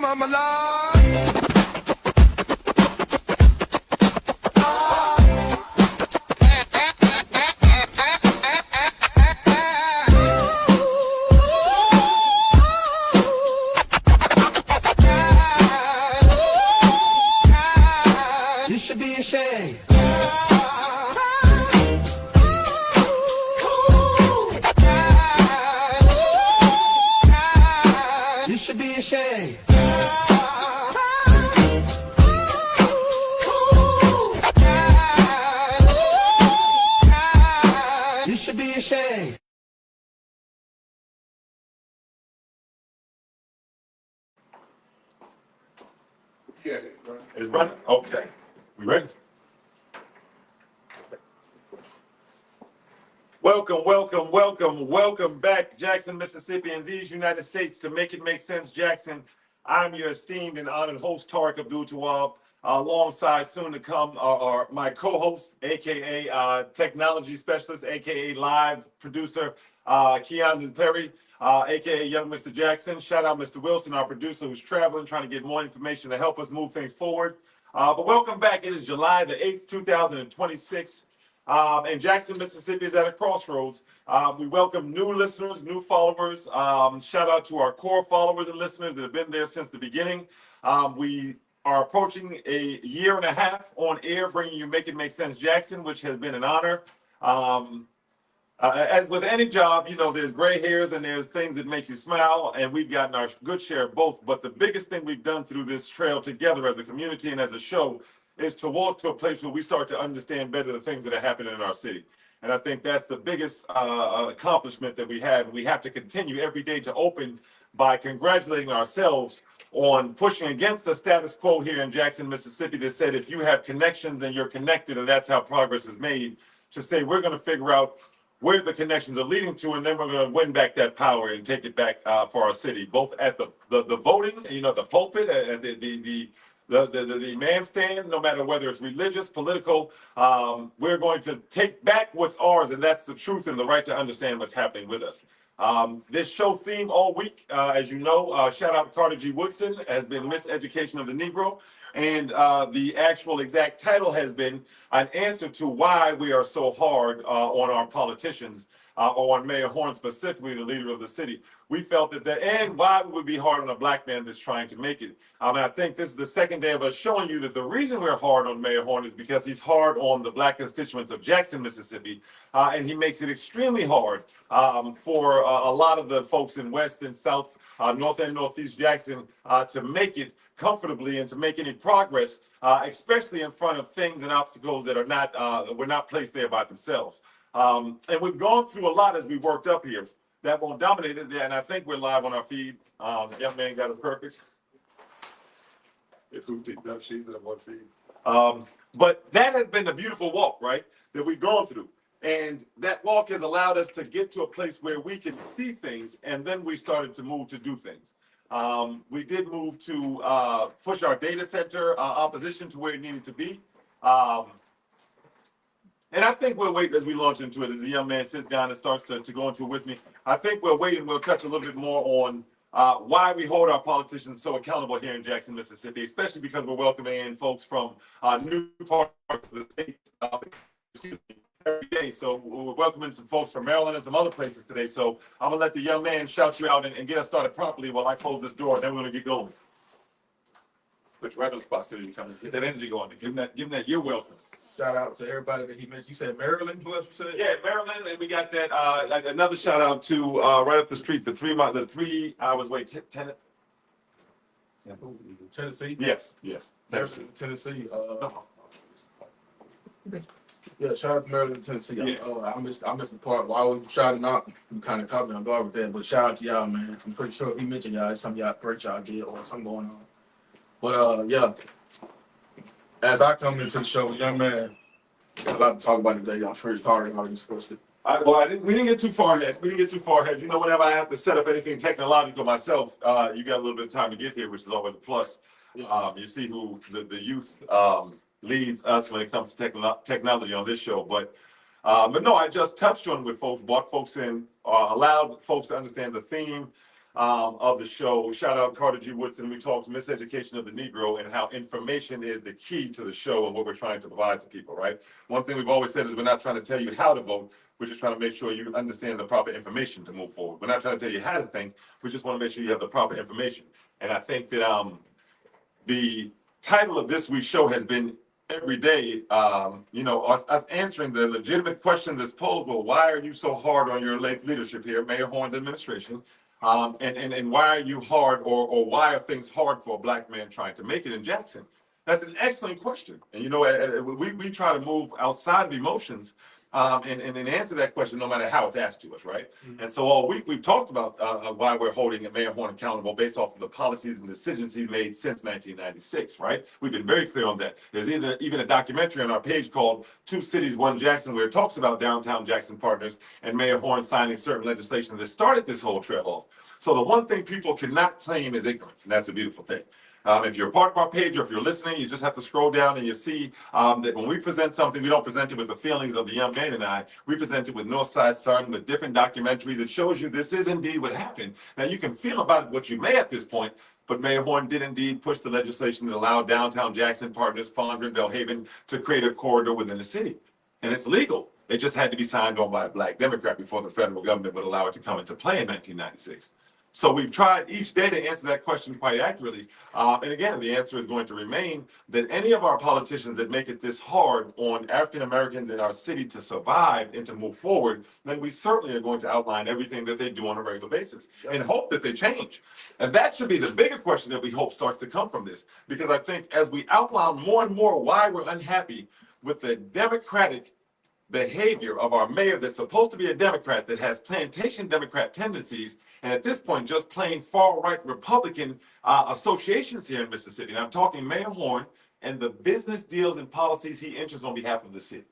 my mama lied. You should be ashamed. You should be ashamed. You should be ashamed. Yeah, it's running. Okay. We ready? Welcome back, Jackson, Mississippi, and these United States to Make It Make Sense, Jackson. I'm your esteemed and honored host, Tariq Abdul-Tawwab, alongside soon to come are my co-host, aka technology specialist, aka live producer, Keandre Perry, aka Young Mr. Jackson. Shout out Mr. Wilson, our producer, who's traveling, trying to get more information to help us move things forward. But welcome back. It is July the 8th, 2026. And Jackson, Mississippi is at a crossroads. We welcome new listeners, new followers. Shout out to our core followers and listeners that have been there since the beginning. We are approaching a year and a half on air, bringing you Make It Make Sense Jackson, which has been an honor. As with any job, you know, there's gray hairs and there's things that make you smile, and we've gotten our good share of both. But the biggest thing we've done through this trail together as a community and as a show is to walk to a place where we start to understand better the things that are happening in our city. And I think that's the biggest accomplishment that we have. We have to continue every day to open by congratulating ourselves on pushing against the status quo here in Jackson, Mississippi, that said if you have connections and you're connected, and that's how progress is made, to say we're going to figure out where the connections are leading to, and then we're going to win back that power and take it back for our city, both at the voting, you know, the pulpit, at the man stand, no matter whether it's religious, political. We're going to take back what's ours, and that's the truth and the right to understand what's happening with us. This show theme all week, as you know, shout out Carter G. Woodson, has been Miseducation of the Negro. And the actual exact title has been an answer to why we are so hard on our politicians, or on Mayor Horn specifically, the leader of the city. We felt that and why we would be hard on a black man that's trying to make it. And I think this is the second day of us showing you that the reason we're hard on Mayor Horn is because he's hard on the black constituents of Jackson, Mississippi, and he makes it extremely hard for a lot of the folks in West and South, North and Northeast Jackson to make it comfortably and to make any progress, especially in front of things and obstacles that are not were not placed there by themselves. And we've gone through a lot as we worked up here. That won't dominate it there, and I think we're live on our feed. Young man got it perfect. But that has been a beautiful walk, right? That we've gone through. And that walk has allowed us to get to a place where we can see things, and then we started to move to do things. We did move to push our data center opposition to where it needed to be. And I think we'll wait as we launch into it, as the young man sits down and starts to go into it with me. I think we'll wait and we'll touch a little bit more on why we hold our politicians so accountable here in Jackson, Mississippi, especially because we're welcoming in folks from new parts of the state every day. So we're welcoming some folks from Maryland and some other places today. So I'm going to let the young man shout you out and get us started properly while I close this door, and then we're going to get going. Put you right on the spot so you come and get that energy going. Give him that you're welcome. Shout out to everybody that he mentioned. You said Maryland. Who else you said? Yeah, Maryland, and we got that. Another shout out to right up the street, the 3 hours away, Tennessee. Yes. Tennessee. Yeah, shout out to Maryland, Tennessee. Yeah. I missed the part while we were shouting out. We kind of covered on guard with that, but shout out to y'all, man. I'm pretty sure if he mentioned y'all, it's some y'all great y'all did or something going on. But yeah. As I come into the show, young man, got a lot to talk about today. I'm sure it's already discussed it. We didn't get too far ahead. You know, whenever I have to set up anything technological myself, you got a little bit of time to get here, which is always a plus. Yeah. You see who the youth leads us when it comes to technology on this show. But no, I just touched on it with folks, brought folks in, allowed folks to understand the theme. of the show. Shout out Carter G. Woodson. We talked miseducation of the Negro and how information is the key to the show and what we're trying to provide to people, right? One thing we've always said is we're not trying to tell you how to vote. We're just trying to make sure you understand the proper information to move forward. We're not trying to tell you how to think. We just want to make sure you have the proper information. And I think that the title of this week's show has been every day, us answering the legitimate question that's posed. Well, why are you so hard on your leadership here, Mayor Horn's administration? And why are you hard, or why are things hard for a black man trying to make it in Jackson? That's an excellent question. And we try to move outside of emotions and answer that question no matter how it's asked to us, right? Mm-hmm. And so all week we've talked about why we're holding Mayor Horn accountable based off of the policies and decisions he's made since 1996, right? We've been very clear on that. There's even a documentary on our page called Two Cities, One Jackson, where it talks about downtown Jackson partners and Mayor Horn signing certain legislation that started this whole trail off. So the one thing people cannot claim is ignorance, and that's a beautiful thing. If you're a part of our page or if you're listening, you just have to scroll down and you see that when we present something, we don't present it with the feelings of the young man and I. We present it with Northside Sun, with different documentaries that shows you this is indeed what happened. Now, you can feel about what you may at this point, but Mayor Horn did indeed push the legislation that allowed downtown Jackson partners, Fondren, Belhaven, to create a corridor within the city. And it's legal. It just had to be signed on by a black Democrat before the federal government would allow it to come into play in 1996. So we've tried each day to answer that question quite accurately. And again, the answer is going to remain that any of our politicians that make it this hard on African Americans in our city to survive and to move forward, then we certainly are going to outline everything that they do on a regular basis and hope that they change. And that should be the bigger question that we hope starts to come from this. Because I think as we outline more and more why we're unhappy with the Democratic behavior of our mayor that's supposed to be a Democrat that has plantation Democrat tendencies, and at this point just plain far-right Republican associations here in Mississippi. And I'm talking Mayor Horn and the business deals and policies he enters on behalf of the city.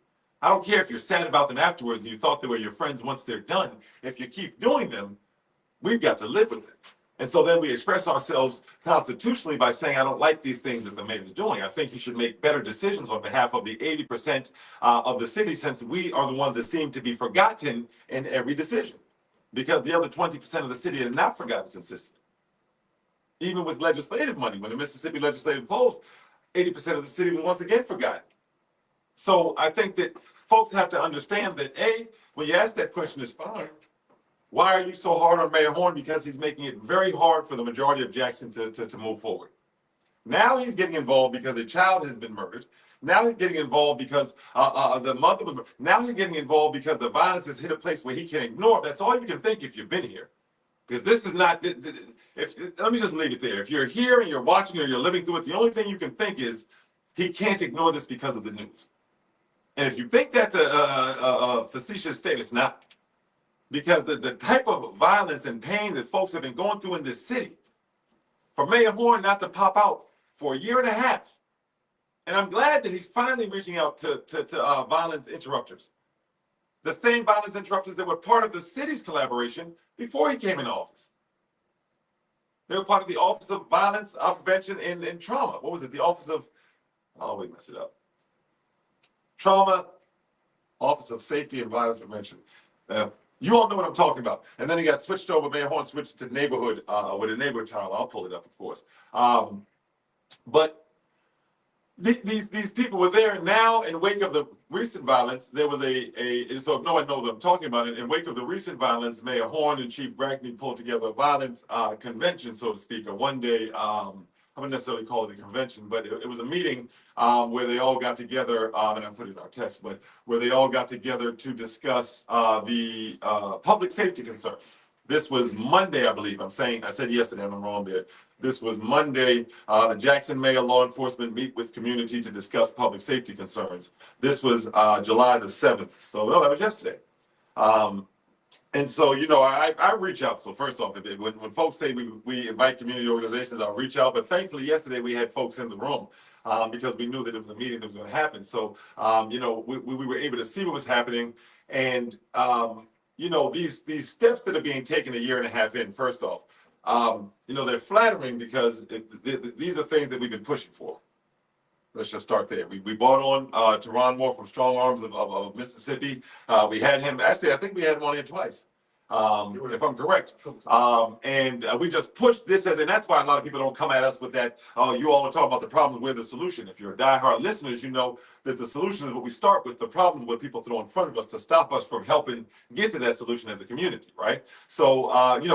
I don't care if you're sad about them afterwards and you thought they were your friends once they're done. If you keep doing them, we've got to live with it. And so then we express ourselves constitutionally by saying, I don't like these things that the mayor is doing. I think he should make better decisions on behalf of the 80% of the city, since we are the ones that seem to be forgotten in every decision. Because the other 20% of the city is not forgotten consistently. Even with legislative money, when the Mississippi legislative closed, 80% of the city was once again forgotten. So I think that folks have to understand that, A, when you ask that question, it's fine. Why are you so hard on Mayor Horn? Because he's making it very hard for the majority of Jackson to move forward. Now he's getting involved because a child has been murdered. Now he's getting involved because the mother was murdered. Now he's getting involved because the violence has hit a place where he can't ignore it. That's all you can think if you've been here. Because this is not, let me just leave it there. If you're here and you're watching or you're living through it, the only thing you can think is he can't ignore this because of the news. And if you think that's a facetious statement, it's not. Because the type of violence and pain that folks have been going through in this city, for Mayor Horn not to pop out for a year and a half. And I'm glad that he's finally reaching out to violence interrupters. The same violence interrupters that were part of the city's collaboration before he came into office. They were part of the Office of Violence Prevention and Trauma. What was it? The Office of, oh, we messed it up. Trauma, Office of Safety and Violence Prevention. You all know what I'm talking about. And then he got switched over, Mayor Horn switched to neighborhood, with a neighborhood child. I'll pull it up, of course. But these people were there now. In wake of the recent violence, there was so if no one knows what I'm talking about, in wake of the recent violence, Mayor Horn and Chief Brackney pulled together a violence convention, so to speak, a one-day, I wouldn't necessarily call it a convention, but it was a meeting where they all got together, and I put it in our text, but where they all got together to discuss the public safety concerns. This was Monday, I believe. I said yesterday, and I'm wrong there. This was Monday. The Jackson Mayor Law Enforcement meet with community to discuss public safety concerns. This was July the 7th. So, no, that was yesterday. And so, I reach out. So first off, when folks say we invite community organizations, I'll reach out. But thankfully, yesterday we had folks in the room because we knew that it was a meeting that was going to happen. So, we were able to see what was happening. And, these steps that are being taken a year and a half in, first off, they're flattering because these are things that we've been pushing for. Let's just start there. We brought on Teron Moore from Strong Arms of Mississippi. We had him, actually, I think we had him on here twice. if I'm correct. And we just push this and that's why a lot of people don't come at us with that, oh, you all are talking about the problems, we're the solution. If you're diehard listeners, you know that the solution is what we start with. The problems are what people throw in front of us to stop us from helping get to that solution as a community, right? So,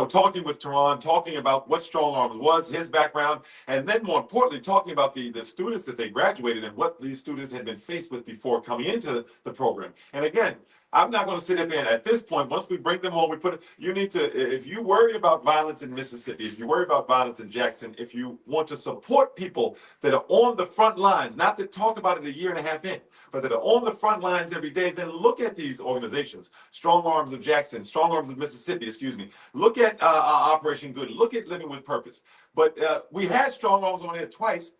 talking with Teron, talking about what Strong Arms was, his background, and then more importantly, talking about the students that they graduated and what these students had been faced with before coming into the program. And again, I'm not going to sit up there at this point. Once we bring them on, you need to, if you worry about violence in Mississippi, if you worry about violence in Jackson, if you want to support people that are on the front lines, not to talk about it a year and a half in, but that are on the front lines every day, then look at these organizations. Strong Arms of Jackson, Strong Arms of Mississippi, excuse me. Look at Operation Good. Look at Living with Purpose. But we had Strong Arms on here twice,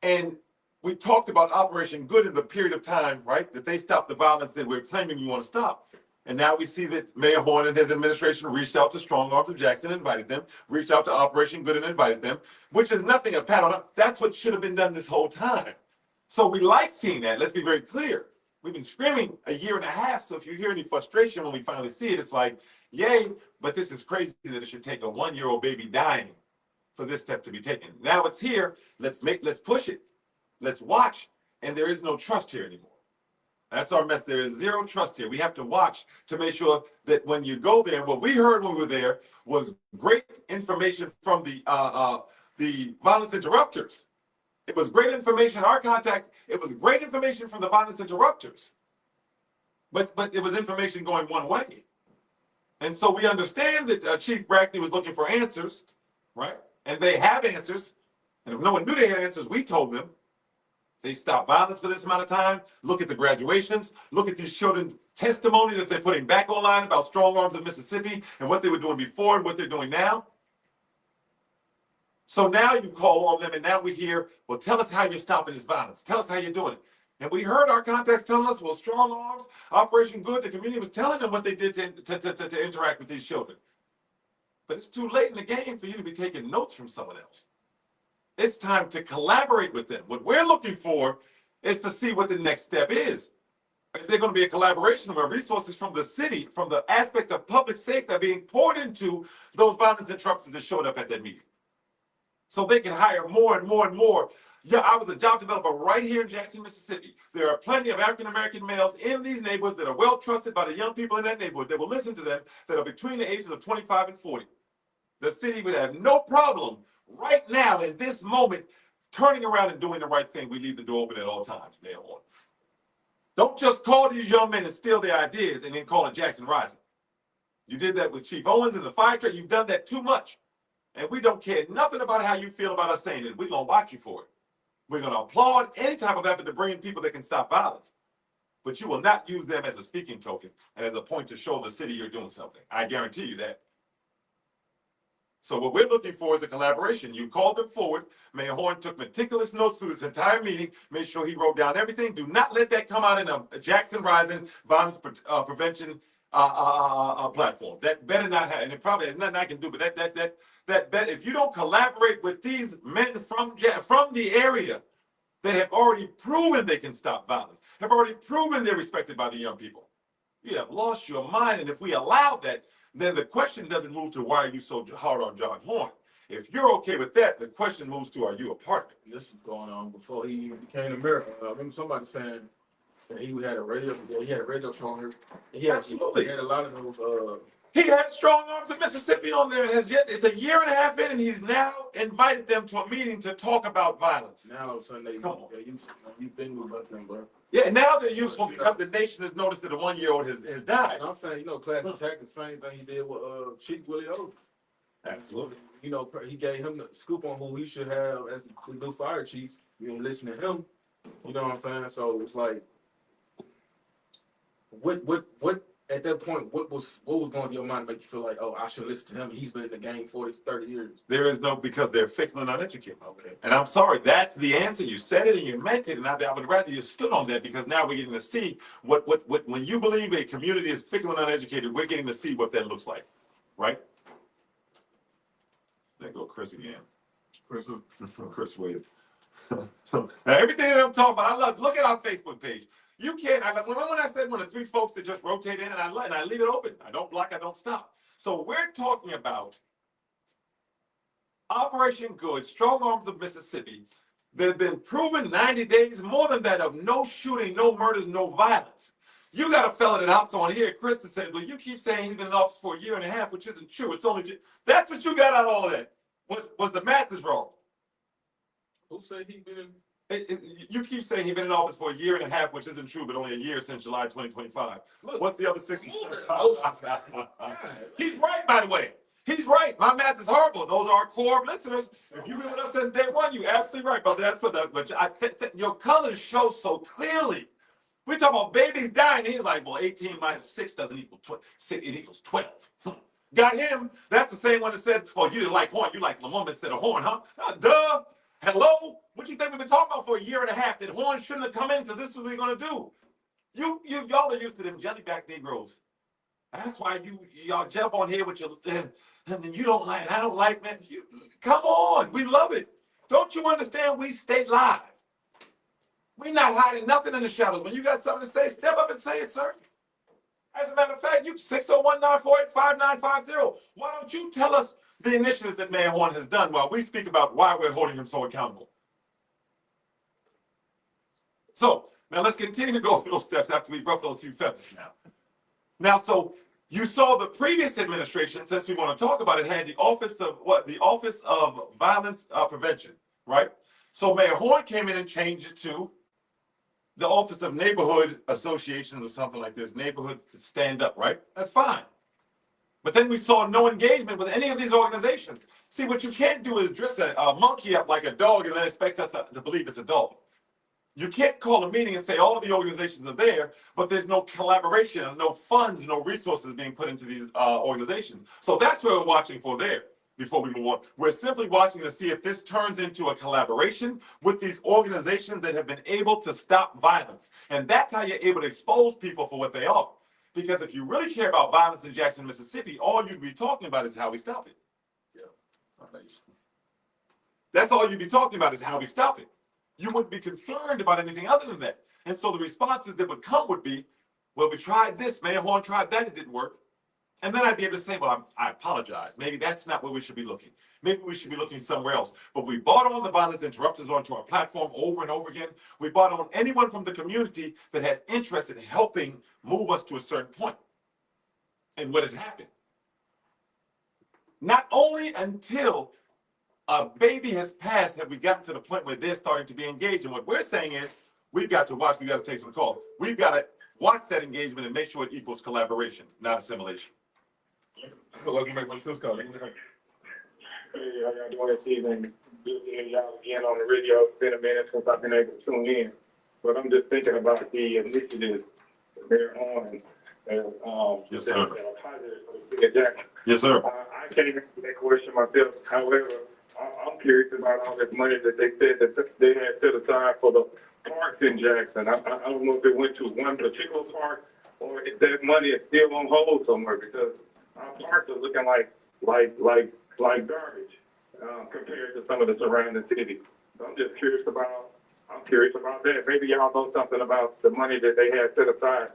and we talked about Operation Good in the period of time, right, that they stopped the violence that we're claiming we want to stop. And now we see that Mayor Horn and his administration reached out to Strong Arms of Jackson and invited them, reached out to Operation Good and invited them, which is nothing a pat on them. That's what should have been done this whole time. So we like seeing that. Let's be very clear. We've been screaming a year and a half. So if you hear any frustration when we finally see it, it's like, yay, but this is crazy that it should take a 1-year-old baby dying for this step to be taken. Now it's here. Let's push it. Let's watch, and there is no trust here anymore. That's our mess. There is zero trust here. We have to watch to make sure that when you go there, what we heard when we were there was great information from the violence interrupters. It was great information. Our contact. It was great information from the violence interrupters. But it was information going one way, and so we understand that Chief Brackney was looking for answers, right? And they have answers, and if no one knew they had answers, we told them. They stopped violence for this amount of time. Look at the graduations. Look at these children's testimony that they're putting back online about Strong Arms of Mississippi and what they were doing before and what they're doing now. So now you call on them and now we hear, well, tell us how you're stopping this violence. Tell us how you're doing it. And we heard our contacts telling us, well, Strong Arms, Operation Good, the community was telling them what they did to interact with these children. But it's too late in the game for you to be taking notes from someone else. It's time to collaborate with them. What we're looking for is to see what the next step is. Is there going to be a collaboration where resources from the city, from the aspect of public safety, are being poured into those violence interrupters that showed up at that meeting? So they can hire more and more and more. Yeah, I was a job developer right here in Jackson, Mississippi. There are plenty of African-American males in these neighborhoods that are well trusted by the young people in that neighborhood that will listen to them, that are between the ages of 25 and 40. The city would have no problem right now, in this moment, turning around and doing the right thing. We leave the door open at all times, Mayor Horn. Don't just call these young men and steal their ideas and then call it Jackson Rising. You did that with Chief Owens and the fire truck. You've done that too much. And we don't care nothing about how you feel about us saying it. We're going to watch you for it. We're going to applaud any type of effort to bring in people that can stop violence. But you will not use them as a speaking token and as a point to show the city you're doing something. I guarantee you that. So what we're looking for is a collaboration. You called them forward. Mayor Horn took meticulous notes through this entire meeting, made sure he wrote down everything. Do not let that come out in a Jackson Rising violence prevention platform. That better not happen. And it probably has nothing I can do, but that if you don't collaborate with these men from the area that have already proven they can stop violence, have already proven they're respected by the young people, you have lost your mind. And if we allow that, then the question doesn't move to why are you so hard on John Horn? If you're okay with that, the question moves to are you a part of it? This was going on before he even became a mayor. I remember somebody saying that he had a radio show on here. Absolutely. He had a lot of those. He had Strong Arms of Mississippi on there, and it's a year and a half in, and he's now invited them to a meeting to talk about violence. Now all of a sudden they're useful. You've been with them, bro. Yeah, now they're useful because the nation has noticed that a 1-year-old has died. And I'm saying, Class Attack, the same thing he did with Chief Willie O. Absolutely. He gave him the scoop on who he should have as the new fire chief. You ain't listen to him. You know what I'm saying? So it's like, what at that point, what was going to your mind to make you feel like, oh, I should listen to him? He's been in the game 40, 30 years. There is no, because they're fickle and uneducated. Okay. And I'm sorry, that's the answer. You said it and you meant it, and I would rather you stood on that, because now we're getting to see what when you believe a community is fickle and uneducated, we're getting to see what that looks like, right? There go Chris again. Chris Williams. So now everything that I'm talking about, look at our Facebook page. You can't. When I said one of 3 folks that just rotate in and I leave it open. I don't block. I don't stop. So we're talking about Operation Good, Strong Arms of Mississippi. There have been proven 90 days, more than that, of no shooting, no murders, no violence. You got a fella that hops on here, Chris, that said, well, you keep saying he's been in office for a year and a half, which isn't true. It's only, that's what you got out of all of that. Was the math is wrong. Who said he been? You keep saying he's been in office for a year and a half, which isn't true, but only a year since July 2025. Look, What's the other 60? God. He's right, by the way. He's right. My math is horrible. Those are our core listeners. If you've been with us since day one, you're absolutely right. But that's for the. But your colors show so clearly. We're talking about babies dying. He's like, well, 18 minus 6 doesn't equal 12. It equals 12. Got him. That's the same one that said, oh, you didn't like Horn. You like Lamont instead of Horn, huh? Duh. Hello? What do you think we've been talking about for a year and a half? That Horn shouldn't have come in because this is what we're going to do. Y'all are used to them jellyback Negroes. That's why y'all jump on here with your, and then you don't like it. I don't like, man. Come on. We love it. Don't you understand? We stay live. We're not hiding nothing in the shadows. When you got something to say, step up and say it, sir. As a matter of fact, you 601-948-5950. Why don't you tell us the initiatives that Mayor Horn has done while we speak about why we're holding him so accountable? So now let's continue to go through those steps after we've ruffled a few feathers now. So you saw the previous administration, since we want to talk about it, had the Office of what? The Office of Violence Prevention, right? So Mayor Horn came in and changed it to the Office of Neighborhood Associations or something like this, Neighborhood Stand Up, right? That's fine. But then we saw no engagement with any of these organizations. See, what you can't do is dress a monkey up like a dog and then expect us to believe it's a dog. You can't call a meeting and say all of the organizations are there, but there's no collaboration and no funds, no resources being put into these organizations. So that's what we're watching for there. Before we move on, we're simply watching to see if this turns into a collaboration with these organizations that have been able to stop violence. And that's how you're able to expose people for what they are. Because if you really care about violence in Jackson, Mississippi, all you'd be talking about is how we stop it. Yeah. That's all you'd be talking about is how we stop it. You wouldn't be concerned about anything other than that. And so the responses that would come would be, well, we tried this, Mayor Horn tried that, it didn't work. And then I'd be able to say, well, I apologize. Maybe that's not where we should be looking. Maybe we should be looking somewhere else. But we brought on the violence interrupters onto our platform over and over again. We brought on anyone from the community that has interest in helping move us to a certain point. And what has happened? Not only until a baby has passed have we gotten to the point where they're starting to be engaged. And what we're saying is, we've got to watch, we've got to take some calls. We've got to watch that engagement and make sure it equals collaboration, not assimilation. Welcome back. What's this called? Hey, how y'all doing this evening? Good to hear y'all again on the radio. It's been a minute since I've been able to tune in. But I'm just thinking about the initiatives they're on. Yes, sir. That are positive for the city of Jackson. Yes, sir. I can't answer that question myself. However, I'm curious about all this money that they said that they had set aside for the parks in Jackson. I don't know if it went to one particular park or if that money is still on hold somewhere, because our parks are looking like garbage compared to some of the surrounding cities. So I'm just curious about that. Maybe y'all know something about the money that they had set aside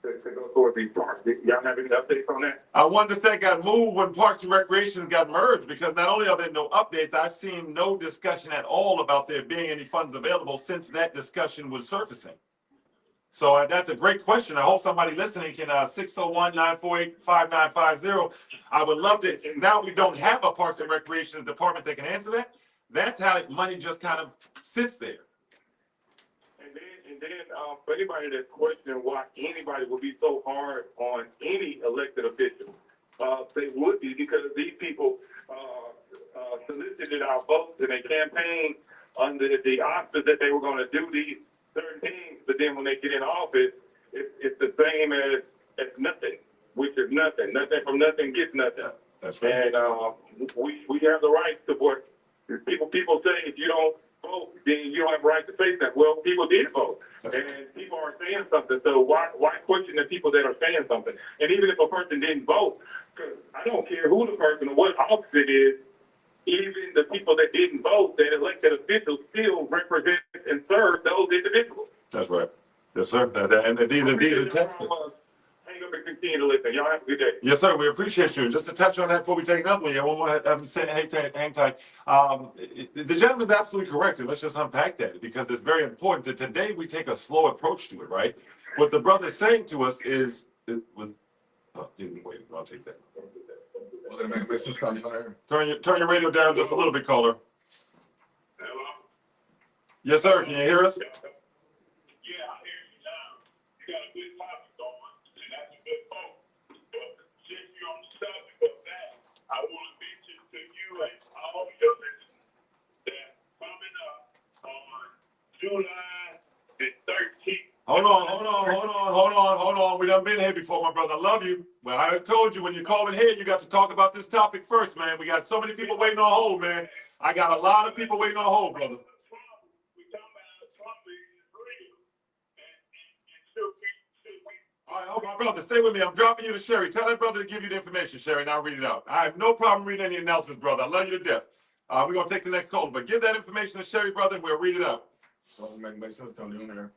to go towards these parks. Y'all have any updates on that? I wonder if that got moved when Parks and Recreation got merged, because not only are there no updates, I've seen no discussion at all about there being any funds available since that discussion was surfacing. So that's a great question. I hope somebody listening can 601-948-5950. I would love to. Now we don't have a Parks and Recreation department that can answer that. That's how money just kind of sits there. And then for anybody that's questioning why anybody would be so hard on any elected official, they would be because these people solicited our votes in a campaign under the auspice that they were going to do these certain things, but then when they get in office, it's the same as nothing, which is nothing. Nothing from nothing gets nothing. That's right. And we have the right to vote. People say if you don't vote, then you don't have a right to say that. Well, people did vote, and people are saying something. So why question the people that are saying something? And even if a person didn't vote, because I don't care who the person or what office it is, even the people that didn't vote, that elected officials still represent and serve those individuals. That's right. Yes, sir. And these are textbooks. Hey, hang up and continue to listen. Y'all have a good day. Yes, sir. We appreciate you. Just to touch on that before we take another one, yeah, one more. Hang tight. The gentleman's absolutely correct, and let's just unpack that because it's very important that today we take a slow approach to it. Right? What the brother's saying to us is, wait, I'll take that. We're gonna make sense on here. Turn your radio down just a little bit, caller. Hello? Yes, sir. Can you hear us? Yeah, I hear you now. You got a good topic going, and that's a good point. But since you're on the subject of that, I want to mention to you and all your listeners that coming up on July the 13th. Hold on. We done been here before, my brother. I love you. Well, I told you when you call in here, you got to talk about this topic first, man. We got so many people waiting on hold, man. I got a lot of people waiting on hold, brother. All right, hold on, brother. Stay with me. I'm dropping you to Sherry. Tell that brother to give you the information, Sherry, and I'll read it out. I have no problem reading any announcements, brother. I love you to death. We're going to take the next call, but give that information to Sherry, brother, and we'll read it out. Well, make sense on here.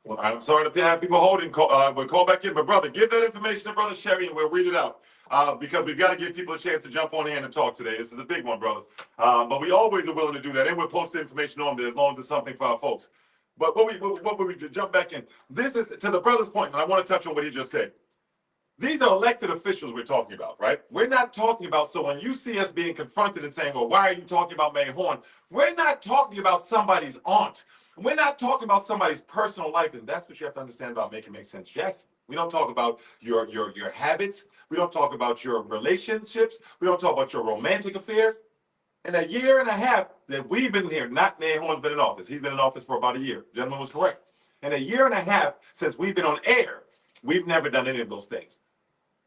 Well, I'm sorry to have people holding. We'll call back in, but brother, give that information to brother Sherry, and we'll read it out. Because we've got to give people a chance to jump on in and talk today. This is a big one, brother. But we always are willing to do that, and we'll post the information on there as long as it's something for our folks. But what we jump back in, this is to the brother's point, and I want to touch on what he just said. These are elected officials we're talking about, right? We're not talking about, so when you see us being confronted and saying, well, why are you talking about Mae Horn? We're not talking about somebody's aunt. We're not talking about somebody's personal life, and that's what you have to understand about Make It Make Sense Jackson. We don't talk about your habits. We don't talk about your relationships. We don't talk about your romantic affairs. In a year and a half that we've been here, not Mae Horn's been in office. He's been in office for about a year. The gentleman was correct. In a year and a half since we've been on air, we've never done any of those things.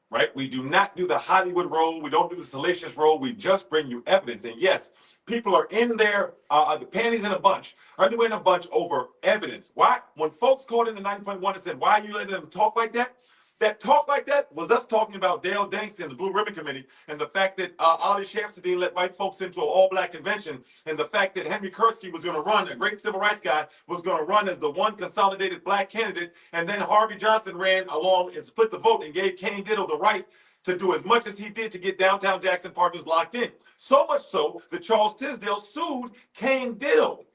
Right? We do not do the Hollywood role. We don't do the salacious role. We just bring you evidence. And yes, people are in there, the panties in a bunch, underwear in a bunch over evidence. Why? When folks called in the 9.1 and said, why are you letting them talk like that? That talk like that was us talking about Dale Danks and the Blue Ribbon Committee and the fact that Ali Shamsuddin let white folks into an all-black convention and the fact that Henry Kursky was going to run, a great civil rights guy, was going to run as the one consolidated black candidate, and then Harvey Johnson ran along and split the vote and gave Kane Diddle the right to do as much as he did to get downtown Jackson partners locked in. So much so that Charles Tisdale sued Kane Diddle,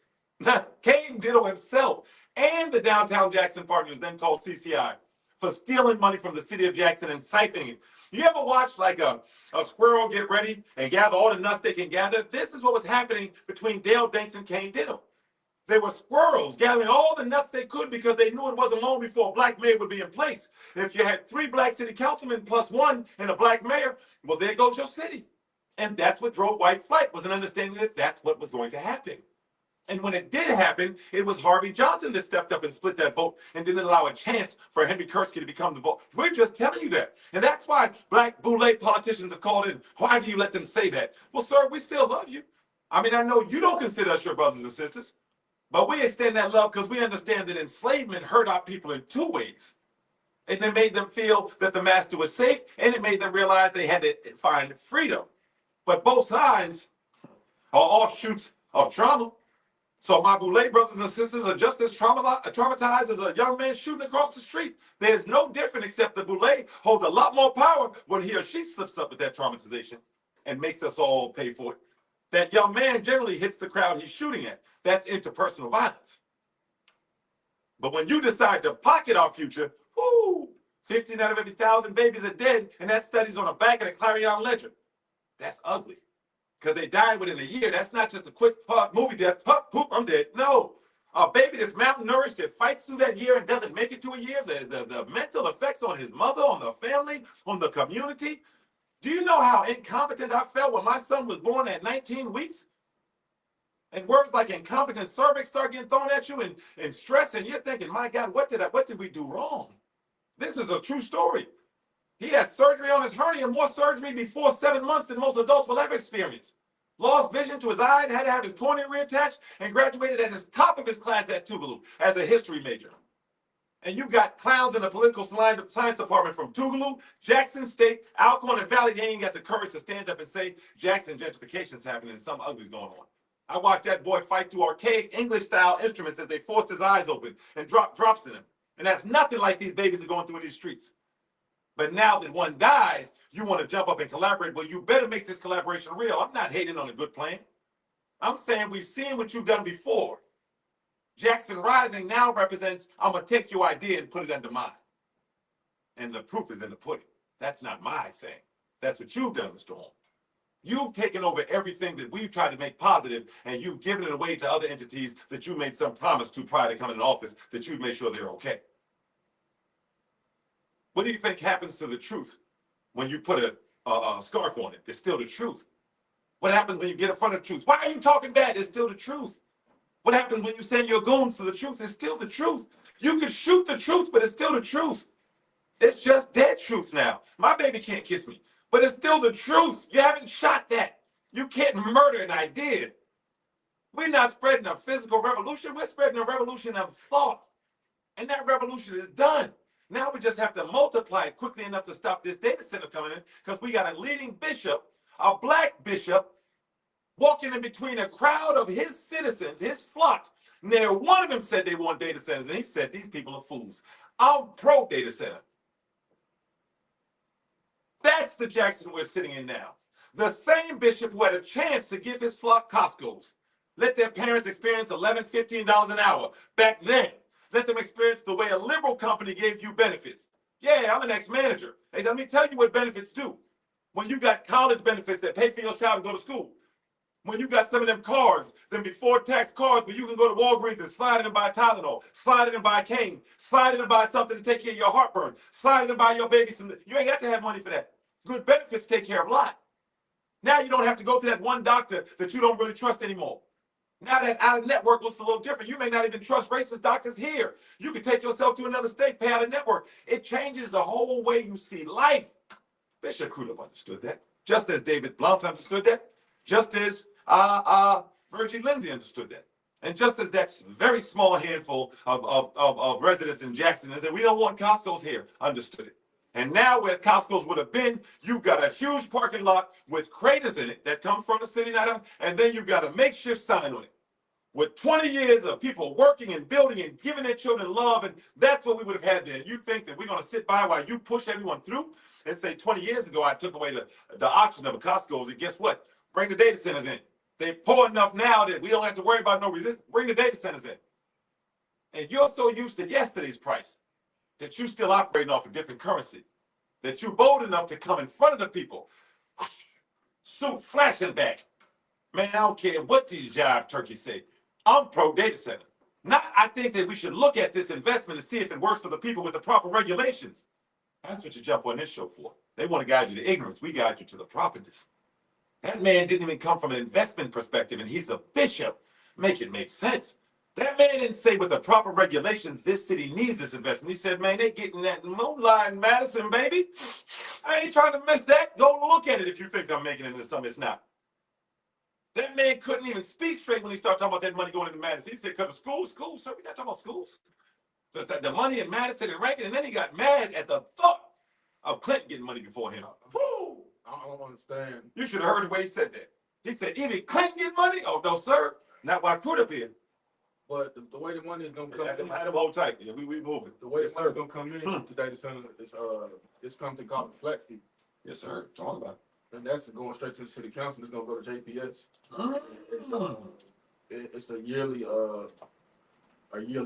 Kane Diddle himself, and the downtown Jackson partners, then called CCI, for stealing money from the city of Jackson and siphoning it. You ever watch like a squirrel get ready and gather all the nuts they can gather? This is what was happening between Dale Danks and Kane Diddle. They were squirrels gathering all the nuts they could because they knew it wasn't long before a black mayor would be in place. If you had 3 black city councilmen plus 1 and a black mayor, well, there goes your city. And that's what drove white flight, was an understanding that that's what was going to happen. And when it did happen, it was Harvey Johnson that stepped up and split that vote and didn't allow a chance for Henry Kursky to become the vote. We're just telling you that. And that's why black boule politicians have called in. Why do you let them say that? Well, sir, we still love you. I mean, I know you don't consider us your brothers and sisters, but we extend that love because we understand that enslavement hurt our people in 2 ways. And it made them feel that the master was safe, and it made them realize they had to find freedom. But both sides are offshoots of trauma. So my Boule brothers and sisters are just as traumatized as a young man shooting across the street. There's no different except the Boule holds a lot more power when he or she slips up with that traumatization and makes us all pay for it. That young man generally hits the crowd he's shooting at. That's interpersonal violence. But when you decide to pocket our future, 15 out of every 1,000 babies are dead, and that study's on the back of the Clarion Ledger. That's ugly. Because they died within a year. That's not just a quick movie death, poop, I'm dead. No. A baby that's malnourished that fights through that year and doesn't make it to a year, the mental effects on his mother, on the family, on the community. Do you know how incompetent I felt when my son was born at 19 weeks? And words like incompetent cervix start getting thrown at you and stress, and you're thinking, my God, what did we do wrong? This is a true story. He had surgery on his hernia, more surgery before 7 months than most adults will ever experience. Lost vision to his eye, had to have his cornea reattached, and graduated at the top of his class at Tougaloo as a history major. And you got clowns in the political science department from Tougaloo, Jackson State, Alcorn, and Valley. They ain't got the courage to stand up and say Jackson gentrification is happening and something ugly's going on. I watched that boy fight through archaic English-style instruments as they forced his eyes open and dropped drops in him. And that's nothing like these babies are going through in these streets. But now that one dies, you want to jump up and collaborate. Well, you better make this collaboration real. I'm not hating on a good plan. I'm saying we've seen what you've done before. Jackson Rising now represents, I'm going to take your idea and put it under mine. And the proof is in the pudding. That's not my saying. That's what you've done, Mr. Holmes. You've taken over everything that we've tried to make positive, and you've given it away to other entities that you made some promise to prior to coming in office that you've made sure they're okay. What do you think happens to the truth when you put a scarf on it? It's still the truth. What happens when you get in front of the truth? Why are you talking bad? It's still the truth. What happens when you send your goons to the truth? It's still the truth. You can shoot the truth, but it's still the truth. It's just dead truth now. My baby can't kiss me, but it's still the truth. You haven't shot that. You can't murder an idea. We're not spreading a physical revolution. We're spreading a revolution of thought. And that revolution is done. Now we just have to multiply it quickly enough to stop this data center coming in, because we got a leading bishop, a black bishop, walking in between a crowd of his citizens, his flock. Now, one of them said they want data centers, and he said, these people are fools. I'm pro data center. That's the Jackson we're sitting in now. The same bishop who had a chance to give his flock Costco's. Let their parents experience $11, $15 an hour back then. Let them experience the way a liberal company gave you benefits. Yeah, I'm an ex-manager. Hey, let me tell you what benefits do. When you got college benefits that pay for your child to go to school. When you got some of them cards, them before tax cards where you can go to Walgreens and slide in and buy Tylenol, slide in and buy Cane, slide in and buy something to take care of your heartburn, slide in and buy your baby some. You ain't got to have money for that. Good benefits take care of a lot. Now you don't have to go to that one doctor that you don't really trust anymore. Now that out-of-network looks a little different. You may not even trust racist doctors here. You can take yourself to another state, pay out-of-network. It changes the whole way you see life. Bishop Crudup understood that. Just as David Blount understood that. Just as Virgie Lindsay understood that. And just as that very small handful of residents in Jackson that said, we don't want Costco's here, understood it. And now where Costco's would have been, you've got a huge parking lot with craters in it that come from the city, and then you've got a makeshift sign on it. With 20 years of people working and building and giving their children love, and that's what we would have had there. You think that we're going to sit by while you push everyone through and say 20 years ago I took away the option of a Costco's, and guess what? Bring the data centers in. They're poor enough now that we don't have to worry about no resistance. Bring the data centers in. And you're so used to yesterday's price that you're still operating off a different currency, that you're bold enough to come in front of the people, suit flashing back. Man, I don't care what these jive turkeys say. I'm pro data center. Not, I think that we should look at this investment and see if it works for the people with the proper regulations. That's what you jump on this show for. They want to guide you to ignorance. We guide you to the properness. That man didn't even come from an investment perspective, and he's a bishop. Make it make sense. That man didn't say with the proper regulations, this city needs this investment. He said, man, they getting that moonlight in Madison, baby. I ain't trying to miss that. Go look at it if you think I'm making it into something it's not. That man couldn't even speak straight when he started talking about that money going into Madison. He said, because of schools, sir, we're not talking about schools. The money in Madison and Rankin, and then he got mad at the thought of Clinton getting money before him. Woo! I don't understand. You should have heard the way he said that. He said, even Clinton get money? Oh, no, sir. Not why Crudup here. But the way the money is gonna come in, Had him hold tight. Yeah, we moving. the way Yes, the money sir. gonna come in to data center is it's something called the flat fee. Yes, sir. Talk about And that's going straight to the city council. It's gonna go to JPS. It's a yearly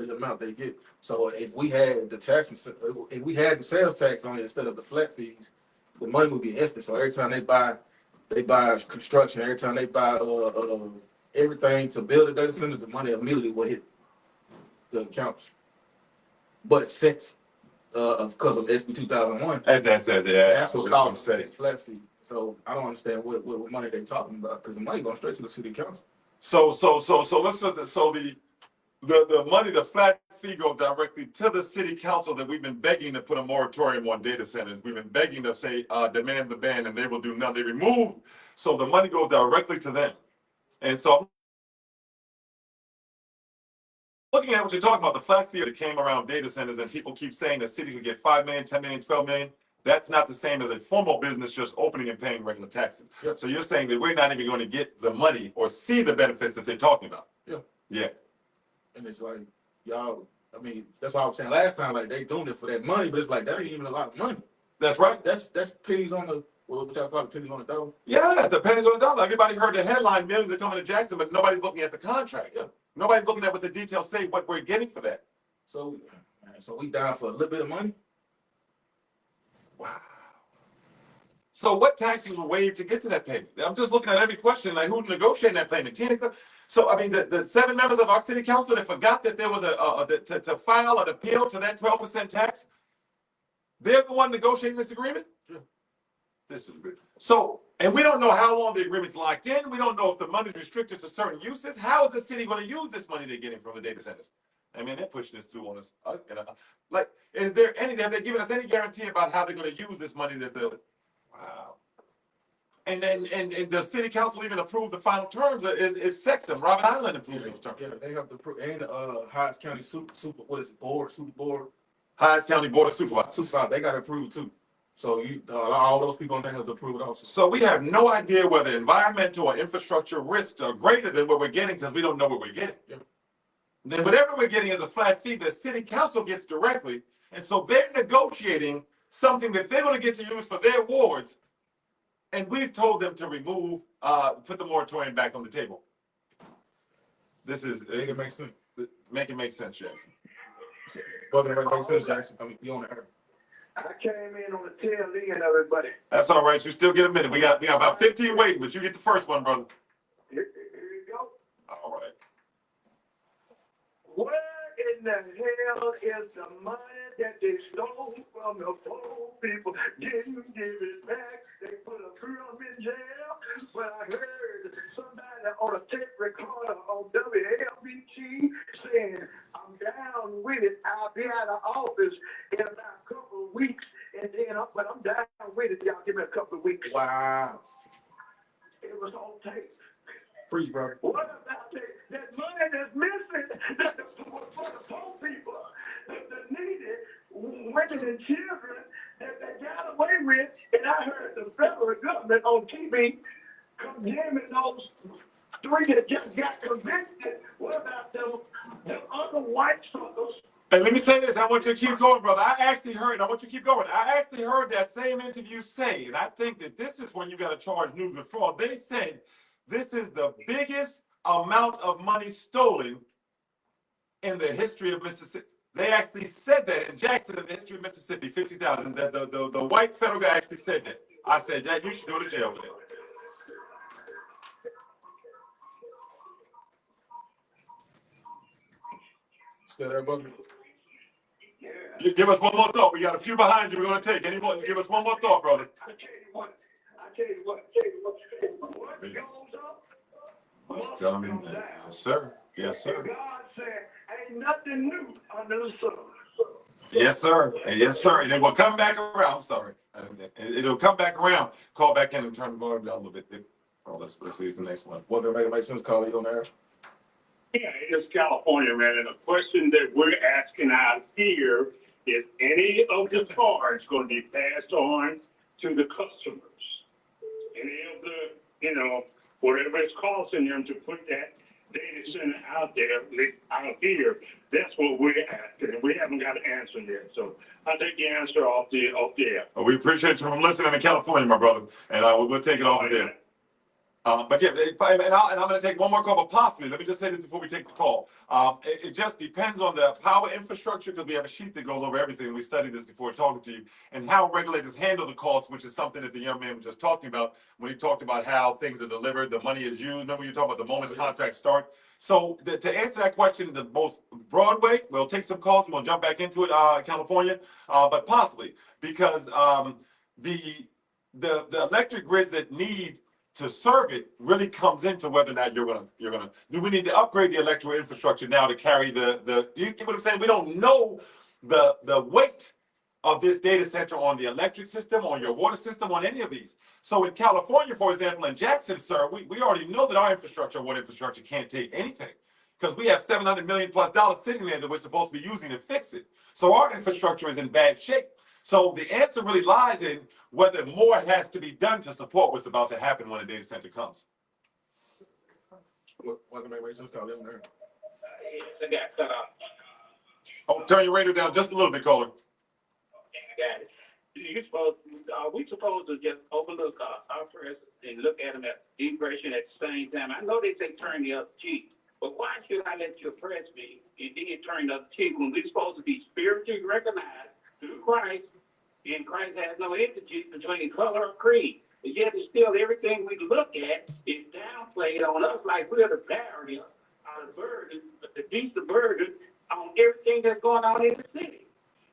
amount they get. So if we had the tax, if we had the sales tax on it instead of the flat fees, the money would be instant. So every time they buy construction. Every time they buy everything to build a data center, the money immediately will hit the accounts. But since because of SB 2001, that's what called flat fee. So I don't understand what money they talking about, because the money going straight to the city council. So let's the money, the flat fee goes directly to the city council that we've been begging to put a moratorium on data centers. We've been begging to say demand the ban, and they will do nothing. They remove, so the money goes directly to them. And so looking at what you're talking about, the flat fee that came around data centers, and people keep saying the cities would get 5 million, 10 million, 12 million. That's not the same as a formal business just opening and paying regular taxes. Yeah. So you're saying that we're not even going to get the money or see the benefits that they're talking about. Yeah. Yeah. And it's like, y'all, I mean, that's why I was saying last time, like, they doing it for that money, but it's like, that ain't even a lot of money. That's right. That's pennies on the, what y'all call it, pennies on the dollar. Yeah, that's the pennies on the dollar. Everybody heard the headline, millions are coming to Jackson, but nobody's looking at the contract. Yeah. Nobody's looking at what the details say, what we're getting for that. So, man, so we down for a little bit of money? Wow. So what taxes were waived to get to that payment? I'm just looking at every question, like who's negotiating that payment? Tina. So, I mean, the 7 members of our city council that forgot that there was to file an appeal to that 12% tax, they're the one negotiating this agreement? Yeah. This is so, and we don't know how long the agreement's locked in. We don't know if the money's restricted to certain uses. How is the city going to use this money they're getting from the data centers? I mean, they're pushing this through on us. Like, is there any, have they given us any guarantee about how they're going to use this money that they're, wow. And then, and the city council even approved the final terms, is Sexton, Robert Island approved those terms. Yeah, they have to approve, and Hyatts County super, what is it, super board? Hyatts County Board of Supervisors. They got to approve too. So you, all those people on there have to approve it also. So we have no idea whether environmental or infrastructure risks are greater than what we're getting because we don't know what we're getting. Yeah. Then whatever we're getting is a flat fee that city council gets directly. And so they're negotiating something that they're going to get to use for their wards. And we've told them to remove, put the moratorium back on the table. This is, Make it make sense. make it make sense, Jackson. Welcome to Make Sense, Jackson. I mean, you on the air. I came in on the tail end of it, buddy. That's all right. You still get a minute. We got about 15 waiting, but you get the first one, brother. Here you go. All right. Where in the hell is the money that they stole from the poor people? Didn't give it back. They put a girl in jail. Well, I heard somebody on a tape recorder on WMPR saying, I'm down with it. I'll be out of office in about a couple of weeks. And then, but I'm down with it. Y'all give me a couple of weeks. Wow. It was on tape. Preach, bro. What about that money that's missing for the poor people, the needy, women and children that they got away with? And I heard the federal government on TV condemning those 3 that just got convicted. What about them other white suckers? And let me say this, I want you to keep going, brother. I actually heard, I want you to keep going. I actually heard that same interview say, and I think that this is when you got to charge news with fraud. They said this is the biggest amount of money stolen in the history of Mississippi. They actually said that in Jackson, in the history of Mississippi, 50,000. The white federal guy actually said that. I said, Jack, you should go to jail for that. Still there, brother? Give us one more thought. We got a few behind you we're going to take. Any more? Give us one more thought, brother. I tell you what goes up? What's coming? Yes, sir. Yes, sir. God said, ain't nothing new under the sun. Yes, sir. Yes, sir. And it will come back around. I'm sorry. It'll come back around. Call back in and turn the volume down a little bit. Oh, let's see the next one. Welcome to Make Sense, call you on the air. Yeah, it's California, man, and the question that we're asking out here is any of the charge going to be passed on to the customers? Any of the, whatever it's costing them to put that data center out there, out here, that's what we're asking, and we haven't got an answer yet. So I'll take the answer off the air. Well, we appreciate you from listening to California, my brother, and we'll take it off of there. But yeah, and I'm going to take one more call, but possibly, let me just say this before we take the call. It just depends on the power infrastructure, because we have a sheet that goes over everything. We studied this before talking to you, and how regulators handle the cost, which is something that the young man was just talking about when he talked about how things are delivered, the money is used. Remember you talking about the moment the contracts start? So to answer that question, the most broad way, we'll take some calls and we'll jump back into it, California, but possibly, because the electric grids that need to serve it really comes into whether or not you're gonna do we need to upgrade the electrical infrastructure now to carry do you get what I'm saying? We don't know the weight of this data center on the electric system, on your water system, on any of these. So in California, for example, in Jackson, sir, we already know that our infrastructure, water infrastructure, can't take anything, because we have $700 million+ sitting there that we're supposed to be using to fix it. So our infrastructure is in bad shape. So the answer really lies in whether more has to be done to support what's about to happen when a data center comes. Welcome to Rachel's call. Let me know. Yes, I got cut off. Oh, turn your radio down just a little bit, caller. Okay, I got it. We supposed to just overlook our press and look at them at depression at the same time. I know they say turn the other cheek, but why should I let you oppress me and then turn the other cheek when we're supposed to be spiritually recognized through Christ, and Christ has no interchange between color or creed? But yet it's still everything we look at is downplayed on us like we're the barrier, the burden, the decent burden on everything that's going on in the city.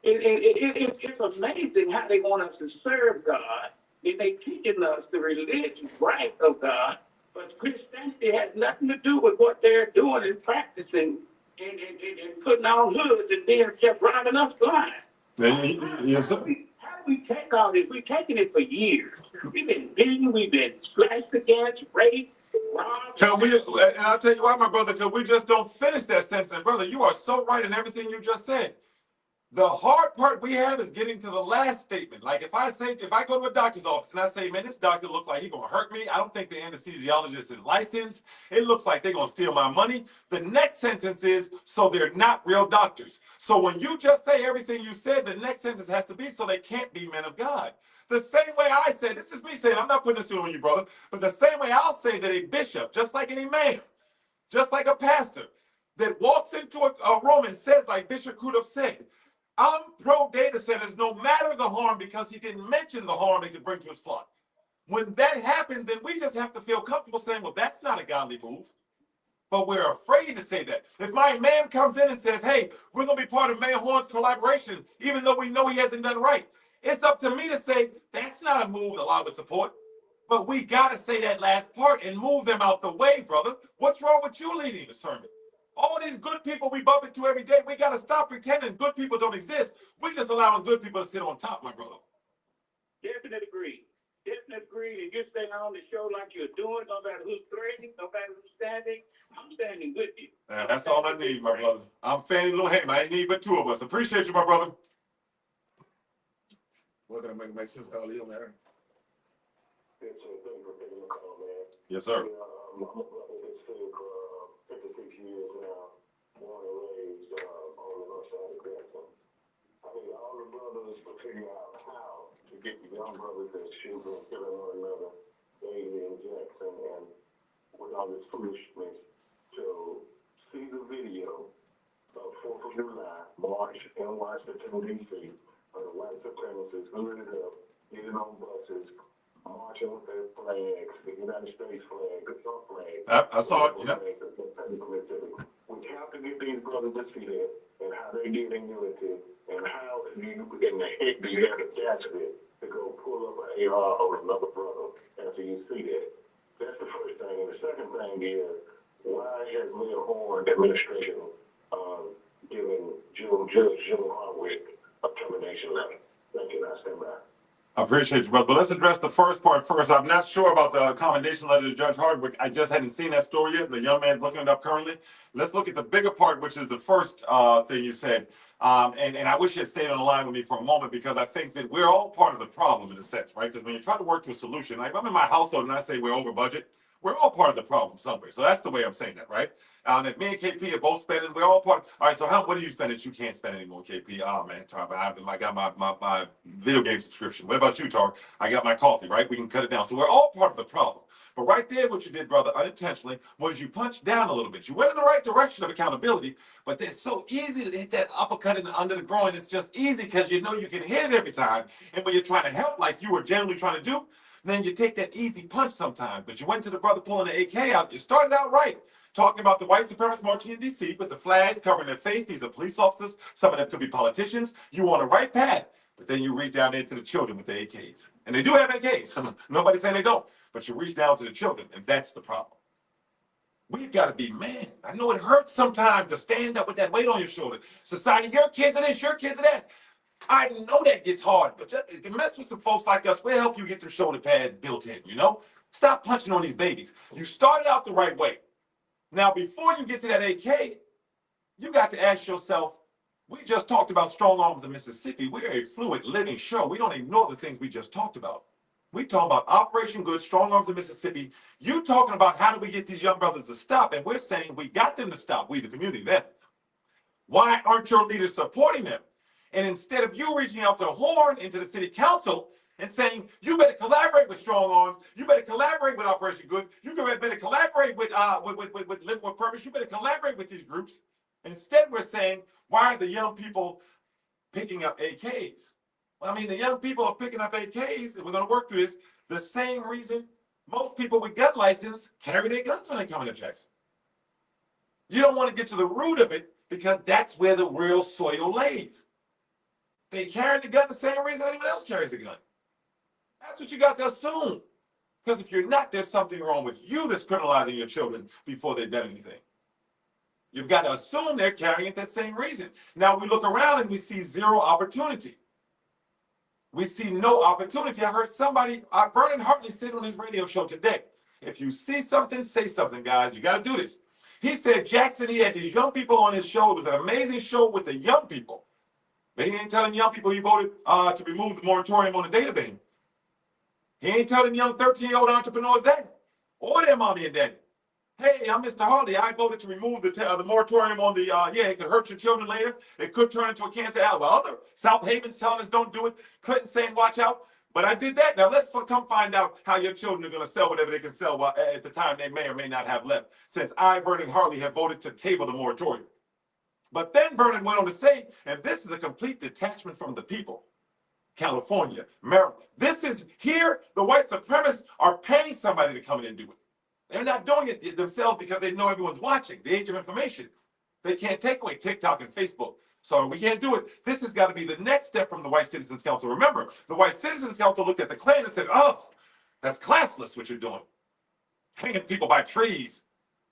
It's amazing how they want us to serve God, and they teaching us the religious right of God, but Christianity has nothing to do with what they're doing and practicing and putting on hoods and then just driving us blind. Yes, sir. How do we take all this? We've taken it for years. We've been beaten, we've been slashed against, raped, robbed. And I'll tell you why, my brother, because we just don't finish that sentence. And brother, you are so right in everything you just said. The hard part we have is getting to the last statement. Like if I go to a doctor's office and I say, man, this doctor looks like he's gonna hurt me. I don't think the anesthesiologist is licensed. It looks like they're gonna steal my money. The next sentence is, so they're not real doctors. So when you just say everything you said, the next sentence has to be, so they can't be men of God. The same way I said, this is me saying, I'm not putting this on you, brother, but the same way I'll say that a bishop, just like any man, just like a pastor, that walks into a room and says, like Bishop Kudov said, I'm pro data centers no matter the harm, because he didn't mention the harm it could bring to his flock. When that happens, then we just have to feel comfortable saying, well, that's not a godly move. But we're afraid to say that. If my man comes in and says, hey, we're going to be part of Mayor Horn's collaboration, even though we know he hasn't done right, it's up to me to say, that's not a move that I would support. But we got to say that last part and move them out the way, brother. What's wrong with you leading the sermon? All these good people we bump into every day, we got to stop pretending good people don't exist. We're just allowing good people to sit on top, my brother. Definite agree. Definite agree. And you're staying on the show like you're doing, no matter who's threatening, no matter who's standing. I'm standing with you. That's all I need, my brother. I'm fanning little hand. I ain't need but two of us. Appreciate you, my brother. We're gonna make sense call Leo, man. Yes, sir. I'm a brother that's sick 56 years now, born and raised on the north side of Grayson. I mean, all the brothers will figure out how to get the young brothers that's shooting and killing one another, David and Jackson, and with all this foolishness, to see the video of 4th of July, March in Washington, D.C., of the white supremacists hooded up, getting on buses, marching with their flags, the United States flag, the Trump flag. I saw it. Yeah. We have to get these brothers to see that and how they live in unity and how in the heck do you have the audacity to go pull up an AR on another brother after you see that. That's the first thing. And the second thing is, why has Mayor Horn administration given Judge Jim Hardwick a termination letter? Thank you. I stand by. I appreciate you, brother. But let's address the first part first. I'm not sure about the commendation letter to Judge Hardwick. I just hadn't seen that story yet. The young man's looking it up currently. Let's look at the bigger part, which is the first thing you said. And I wish you had stayed on the line with me for a moment, because I think that we're all part of the problem in a sense, right? Because when you try to work to a solution, like if I'm in my household and I say we're over budget, we're all part of the problem somewhere. So that's the way I'm saying that, right? If me and KP are both spending, we're all part. All right, so what do you spend that you can't spend anymore, KP? Oh, man, Tar, I got my video game subscription. What about you, Tar? I got my coffee, right? We can cut it down. So we're all part of the problem. But right there, what you did, brother, unintentionally, was you punched down a little bit. You went in the right direction of accountability, but it's so easy to hit that uppercut under the groin. It's just easy because you know you can hit it every time. And when you're trying to help, like you were generally trying to do, then you take that easy punch sometimes. But you went to the brother pulling the AK out. You started out right, talking about the white supremacists marching in D.C. with the flags covering their face. These are police officers. Some of them could be politicians. You on the right path. But then you reach down into the children with the AKs. And they do have AKs. Nobody's saying they don't. But you reach down to the children, and that's the problem. We've got to be men. I know it hurts sometimes to stand up with that weight on your shoulder. Society, your kids are this, your kids are that. I know that gets hard, but just mess with some folks like us. We'll help you get some shoulder pads built in, you know? Stop punching on these babies. You started out the right way. Now, before you get to that AK, you got to ask yourself, We just talked about strong arms in Mississippi. We're a fluid, living show. We don't ignore the things we just talked about. We talk about Operation Good, strong arms in Mississippi. You talking about how do we get these young brothers to stop? And we're saying we got them to stop, we the community, them. Why aren't your leaders supporting them? And instead of you reaching out to Horn into the city council and saying, you better collaborate with Strong Arms, you better collaborate with Operation Good, you better collaborate with Live with Purpose, you better collaborate with these groups. Instead, we're saying, why are the young people picking up AKs? Well, I mean, the young people are picking up AKs, and we're going to work through this, the same reason most people with gun license carry their guns when they come into Jackson. You don't want to get to the root of it because that's where the real soil lays. They carry the gun the same reason anyone else carries a gun. That's what you got to assume. Because if you're not, there's something wrong with you that's criminalizing your children before they've done anything. You've got to assume they're carrying it that same reason. Now we look around and we see zero opportunity. We see no opportunity. I heard somebody, Vernon Hartley said on his radio show today, if you see something, say something, guys. You got to do this. He said Jackson, he had these young people on his show. It was an amazing show with the young people. But he ain't telling young people he voted to remove the moratorium on the data ban. He ain't telling young 13-year-old entrepreneurs that, or their mommy and daddy. Hey, I'm Mr. Harley. I voted to remove the moratorium on the, it could hurt your children later. It could turn into a cancer. Well, other South Haven's telling us don't do it. Clinton saying watch out. But I did that. Now let's come find out how your children are going to sell whatever they can sell at the time they may or may not have left, since I, Vernon Hartley, have voted to table the moratorium. But then Vernon went on to say, and this is a complete detachment from the people. California, Maryland. This is here, the white supremacists are paying somebody to come in and do it. They're not doing it themselves because they know everyone's watching. The age of information. They can't take away TikTok and Facebook. So we can't do it. This has got to be the next step from the White Citizens Council. Remember, the White Citizens Council looked at the Klan and said, oh, that's classless what you're doing. Hanging people by trees.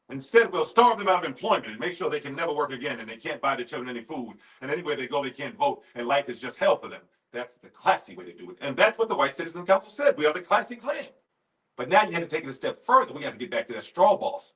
Instead, we'll starve them out of employment and make sure they can never work again and they can't buy their children any food. And anywhere they go, they can't vote. And life is just hell for them. That's the classy way to do it. And that's what the White Citizens Council said. We are the classy Klan. But now you had to take it a step further. We got to get back to that straw boss.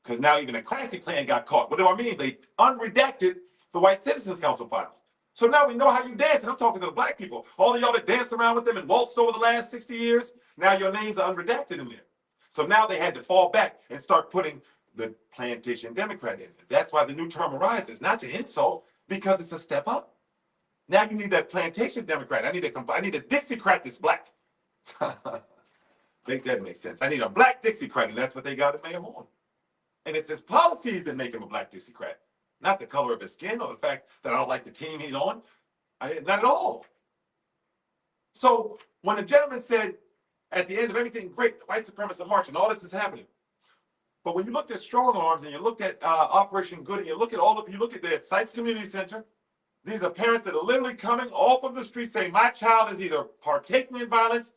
Because now even a classy Klan got caught. What do I mean? They unredacted the White Citizens Council files. So now we know how you dance. And I'm talking to the black people. All of y'all that danced around with them and waltzed over the last 60 years, now your names are unredacted in there. So now they had to fall back and start putting the plantation Democrat in. That's why the new term arises, not to insult, because it's a step up. Now you need that plantation Democrat. I need a Dixiecrat that's black. Make that make sense. I need a black Dixiecrat, and that's what they got at Mayor Horn. And it's his policies that make him a black Dixiecrat, not the color of his skin or the fact that I don't like the team he's on. Not at all. So when the gentleman said at the end of everything, great, the white supremacists are marching, all this is happening. But when you looked at Strong Arms and you looked at Operation Good and you look at the Sykes Community Center, these are parents that are literally coming off of the street saying, my child is either partaking in violence,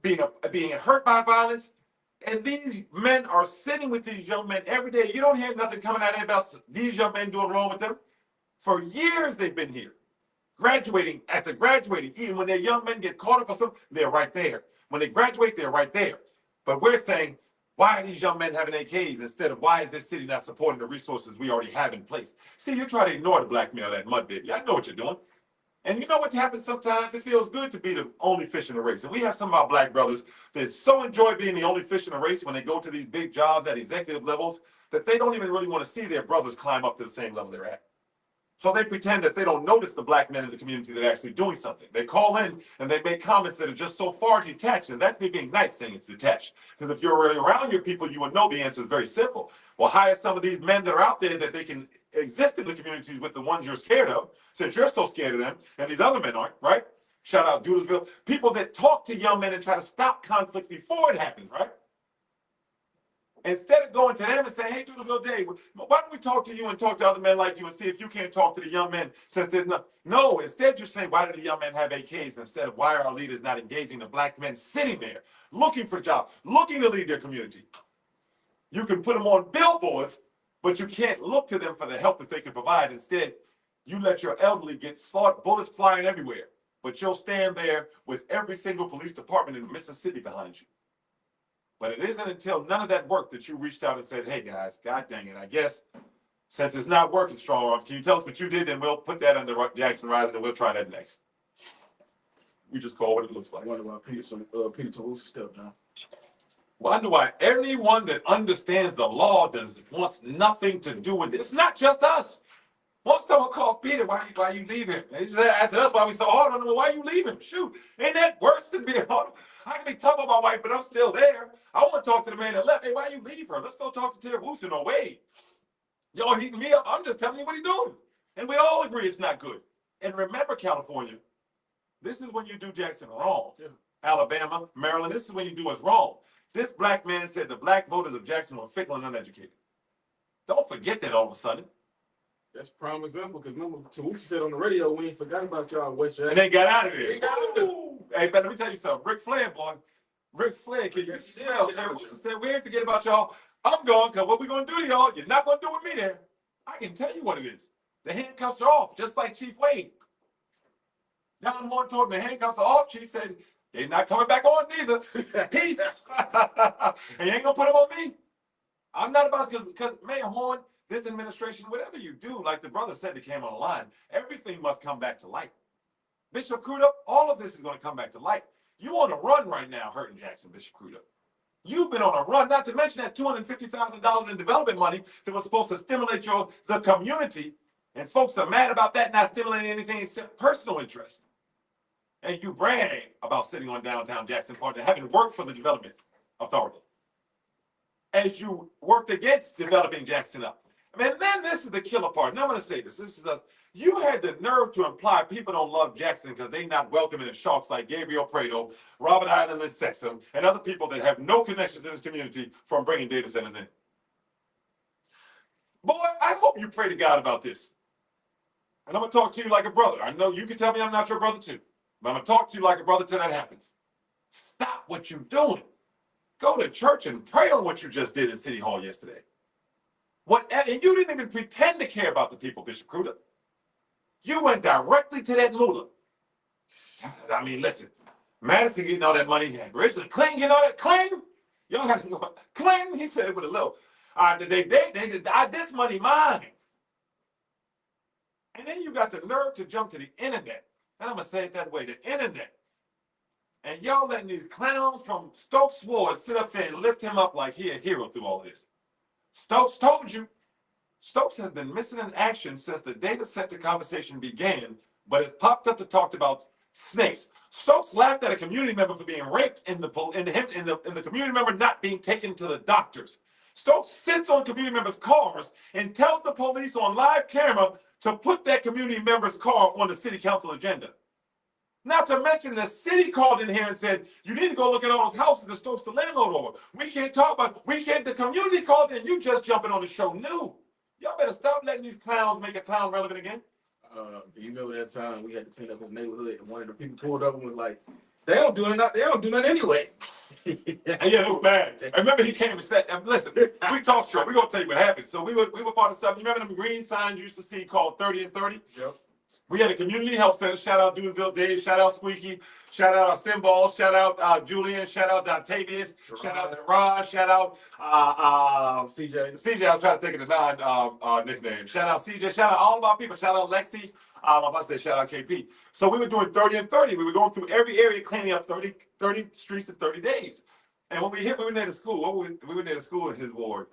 being hurt by violence, and these men are sitting with these young men every day. You don't hear nothing coming out about these young men doing wrong with them. For years they've been here, graduating after graduating. Even when their young men get caught up or something, they're right there. When they graduate, they're right there. But we're saying, why are these young men having AKs instead of why is this city not supporting the resources we already have in place? See, you try to ignore the blackmail, that mud baby. I know what you're doing. And you know what's happened sometimes? It feels good to be the only fish in the race. And we have some of our black brothers that so enjoy being the only fish in the race when they go to these big jobs at executive levels that they don't even really want to see their brothers climb up to the same level they're at. So they pretend that they don't notice the black men in the community that are actually doing something. They call in and they make comments that are just so far detached. And that's me being nice saying it's detached. Because if you're really around your people, you would know the answer is very simple. Well, hire some of these men that are out there that they can exist in the communities with the ones you're scared of, since you're so scared of them, and these other men aren't, right? Shout out Doodlesville. People that talk to young men and try to stop conflicts before it happens, right? Instead of going to them and saying, hey, Doodleville Dave, why don't we talk to you and talk to other men like you and see if you can't talk to the young men since there's no, instead you're saying, why do the young men have AKs instead of why are our leaders not engaging the black men sitting there, looking for jobs, looking to lead their community? You can put them on billboards, but you can't look to them for the help that they can provide. Instead, you let your elderly get slaughtered, bullets flying everywhere, but you'll stand there with every single police department in Mississippi behind you. But it isn't until none of that worked that you reached out and said, hey guys, God dang it, I guess Since it's not working, strong arms, can you tell us what you did? And we'll put that under Jackson Rising, and we'll try that next. We just call what it looks like. I wonder why Peter Talusa stepped down. Wonder why anyone that understands the law wants nothing to do with it. It's not just us. Once someone called Peter, why you leave him? They just asked us why we so hard on him. Why you leave him? Shoot, ain't that worse than being hard? I can be tough on my wife, but I'm still there. I want to talk to the man that left. Hey, why you leave her? Let's go talk to Terry Woosten or Wade. Y'all heating me up. I'm just telling you what he's doing. And we all agree it's not good. And remember, California, this is when you do Jackson wrong. Yeah. Alabama, Maryland, this is when you do us wrong. This black man said the black voters of Jackson were fickle and uneducated. Don't forget that all of a sudden. That's a prime example, because remember, Talusa said on the radio, we ain't forgot about y'all in West Jackson. And they got out of there. They got out of there. Hey, but let me tell you something. Ric Flair, boy. Ric Flair, can you smell? Terry Woosten said, we ain't forget about y'all. I'm going, because what we going to do to y'all, you're not going to do with me there. I can tell you what it is. The handcuffs are off, just like Chief Wade. John Horn told me the handcuffs are off. Chief said, they're not coming back on neither. Peace. And you ain't going to put them on me. I'm not about, because Mayor Horn, this administration, whatever you do, like the brother said that came on the line, everything must come back to light. Bishop Crudup, all of this is going to come back to light. You on a run right now, hurting Jackson, Bishop Crudup. You've been on a run, not to mention that $250,000 in development money that was supposed to stimulate the community, and folks are mad about that not stimulating anything except personal interest. And you brag about sitting on downtown Jackson Park and having worked for the Development Authority as you worked against developing Jackson up. I mean, then this is the killer part. And I'm going to say this. You had the nerve to imply people don't love Jackson because they're not welcoming the sharks like Gabriel Prado, Robert Island and Sexum, and other people that have no connection to this community from bringing data centers in. Boy, I hope you pray to God about this. And I'm going to talk to you like a brother. I know you can tell me I'm not your brother too, but I'm going to talk to you like a brother till that happens. Stop what you're doing. Go to church and pray on what you just did in City Hall yesterday. And you didn't even pretend to care about the people, Bishop Crudup. You went directly to that moolah. I mean, listen, Madison getting all that money, Richard Clinton getting all that. Clinton? Y'all have to go. Clinton? He said it with a little. This money mine. And then you got the nerve to jump to the internet. And I'm going to say it that way, the internet. And y'all letting these clowns from Stokes Ward sit up there and lift him up like he a hero through all of this. Stokes told you. Stokes has been missing in action since the data center conversation began, but has popped up to talk about snakes. Stokes laughed at a community member for being raped and the community member not being taken to the doctors. Stokes sits on community members' cars and tells the police on live camera to put that community member's car on the city council agenda. Not to mention the city called in here and said, you need to go look at all those houses that Stokes the landlord over. We can't talk about, the community called in, you just jumping on the show new. Y'all better stop letting these clowns make a clown relevant again. Do you remember that time we had to clean up his neighborhood and one of the people pulled up and was like, they don't do nothing anyway. Yeah, it was bad. I remember he came and said, listen, we talk short. We're going to tell you what happened. So we were part of something. You remember them green signs you used to see called 30 and 30? Yep. We had a community health center. Shout out Deweyville Dave. Shout out Squeaky. Shout out our Symbol. Shout out Julian. Shout out Dontavius. Shout out Gerard. Shout out CJ. CJ. I'm trying to think of the nickname. Shout out CJ. Shout out all of our people. Shout out Lexi. I'm about to say shout out KP. So we were doing 30 and 30. We were going through every area cleaning up 30 streets in 30 days. And when we were near the school. We were near the school in his ward.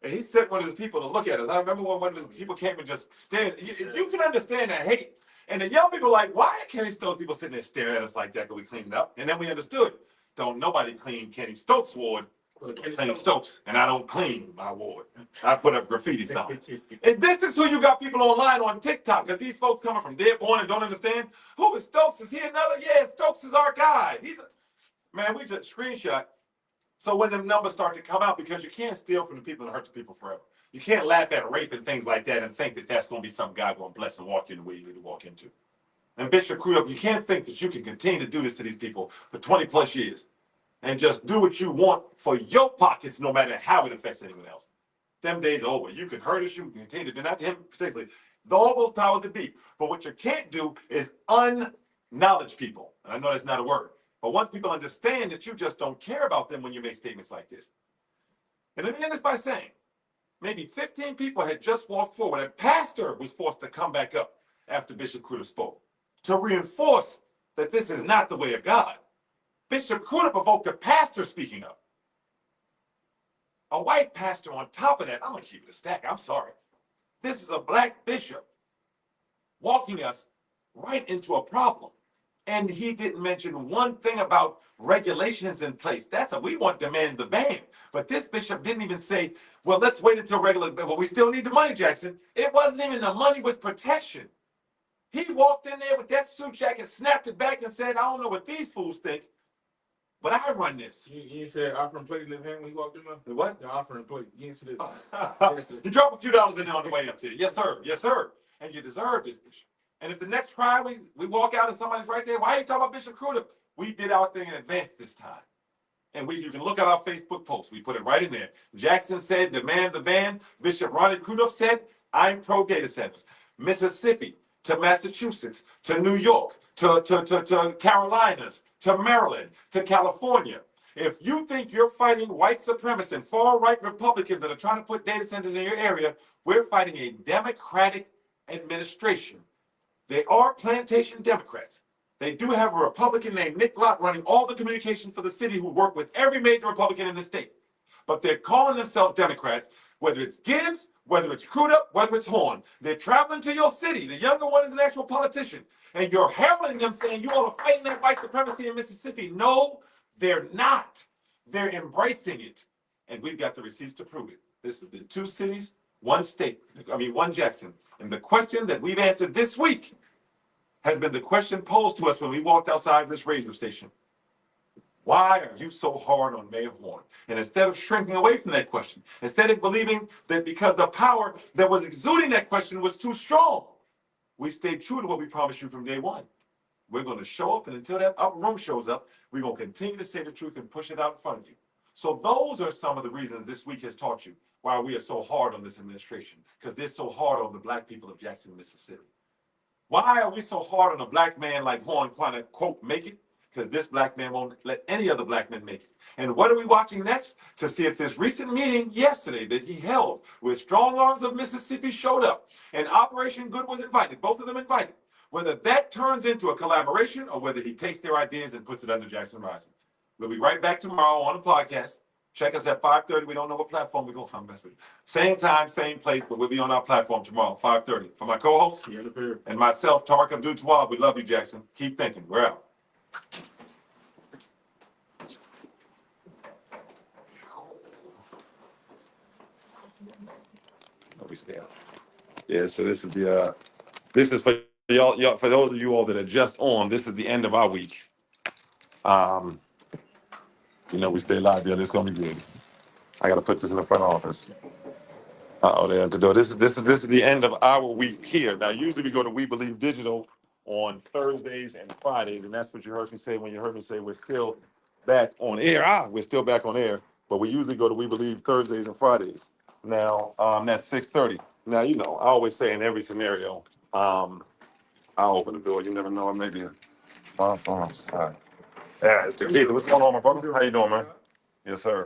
And he sent one of the people to look at us. I remember when one of the people came and just stared. You can understand that hate. And the young people like, why are Kenny Stokes people sitting there staring at us like that because we cleaned it up? And then we understood. Don't nobody clean Kenny Stokes' ward. Kenny Stokes. And I don't clean my ward. I put up graffiti signs. And this is who you got people online on TikTok, because these folks coming from Dearborn and don't understand. Who is Stokes? Is he another? Yeah, Stokes is our guy. Man, we just screenshot. So when the numbers start to come out, because you can't steal from the people and hurt the people forever. You can't laugh at rape and things like that and think that that's going to be some guy going to bless and walk you in the way you need to walk into. And Bishop Crudup, you can't think that you can continue to do this to these people for 20 plus years and just do what you want for your pockets, no matter how it affects anyone else. Them days are over. You can hurt us, you can continue to do, not to him particularly, all those powers that be. But what you can't do is unknowledge people. And I know that's not a word. But once people understand that you just don't care about them when you make statements like this. And let me end this by saying, maybe 15 people had just walked forward. A pastor was forced to come back up after Bishop Crudup spoke to reinforce that this is not the way of God. Bishop Crudup provoked a pastor speaking up. A white pastor on top of that. I'm going to keep it a stack. I'm sorry. This is a black bishop walking us right into a problem. And he didn't mention one thing about regulations in place. We want to demand the ban. But this bishop didn't even say, well, let's wait until well, we still need the money, Jackson. It wasn't even the money with protection. He walked in there with that suit jacket, snapped it back and said, I don't know what these fools think, but I run this. You said offering plate in his hand when he walked in there? The what? The offering plate. You ain't see that. You drop a few dollars in there on the way up there. Yes, sir. Yes, sir. And you deserve this, Bishop. And if the next cry we walk out and somebody's right there, why are you talking about Bishop Crudup? We did our thing in advance this time. And you can look at our Facebook post. We put it right in there. Jackson said, demand the ban. Bishop Ronnie Crudup said, I'm pro data centers. Mississippi to Massachusetts to New York to Carolinas to Maryland to California. If you think you're fighting white supremacists and far-right Republicans that are trying to put data centers in your area, we're fighting a Democratic administration. They are plantation Democrats. They do have a Republican named Nick Lott running all the communications for the city who work with every major Republican in the state. But they're calling themselves Democrats, whether it's Gibbs, whether it's Crudup, whether it's Horn. They're traveling to your city. The younger one is an actual politician. And you're heralding them saying you all are fighting that white supremacy in Mississippi. No, they're not. They're embracing it. And we've got the receipts to prove it. This has been 2 cities, 1 state, one Jackson. And the question that we've answered this week has been the question posed to us when we walked outside this radio station. Why are you so hard on Mayor Horn? And instead of shrinking away from that question, instead of believing that because the power that was exuding that question was too strong, we stayed true to what we promised you from day one. We're going to show up, and until that upper room shows up, we're going to continue to say the truth and push it out in front of you. So those are some of the reasons this week has taught you why we are so hard on this administration, because they're so hard on the black people of Jackson, Mississippi. Why are we so hard on a black man like Horn trying to, quote, make it? Because this black man won't let any other black man make it. And what are we watching next? To see if this recent meeting yesterday that he held with Strong Arms of Mississippi showed up and Operation Good was invited, both of them invited, whether that turns into a collaboration or whether he takes their ideas and puts it under Jackson Rising. We'll be right back tomorrow on the podcast. Check us at 5:30. We don't know what platform we're going to come best with. Same time, same place, but we'll be on our platform tomorrow, 5:30. For my co-host and myself, Tariq Abdul-Tawwab, we love you, Jackson. Keep thinking. We're out. We stay out. Yeah, so this is for y'all, for those of you all that are just on, this is the end of our week. We stay live, yeah, this is gonna be good. I gotta put this in the front office. They have to do it. This is the end of our week here. Now, usually we go to We Believe Digital on Thursdays and Fridays, and that's what you heard me say when you heard me say we're still back on air. We're still back on air, but we usually go to We Believe Thursdays and Fridays. Now, that's 6:30. Now, I always say in every scenario, I'll open the door. You never know, maybe a phone outside. Yeah, it's Tequila. What's going on, my brother? How you doing, man? Yes, sir.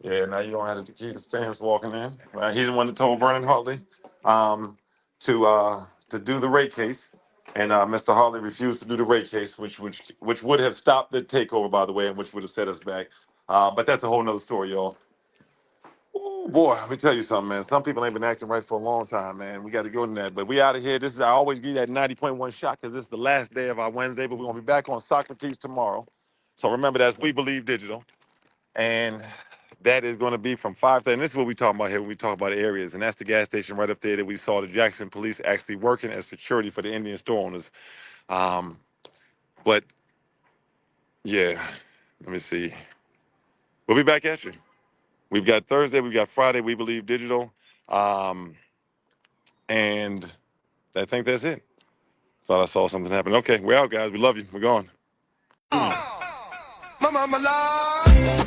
Yeah, now you don't have the Tequila Stamps walking in. He's the one that told Vernon Hartley to do the rate case, and Mr. Hartley refused to do the rate case, which would have stopped the takeover, by the way, and which would have set us back. But that's a whole nother story, y'all. Ooh, boy, let me tell you something, man. Some people ain't been acting right for a long time, man. We got to go in that. But we out of here. I always give you that 90.1 shot because this is the last day of our Wednesday, but we're going to be back on Socrates tomorrow. So remember, that's We Believe Digital. And that is going to be from 5:30. And this is what we talk about here when we talk about areas. And that's the gas station right up there that we saw the Jackson police actually working as security for the Indian store owners. But, yeah, let me see. We'll be back at you. We've got Thursday, we've got Friday, We Believe Digital. And I think that's it. Thought I saw something happen. Okay, we're out, guys. We love you. We're going. My mama lied.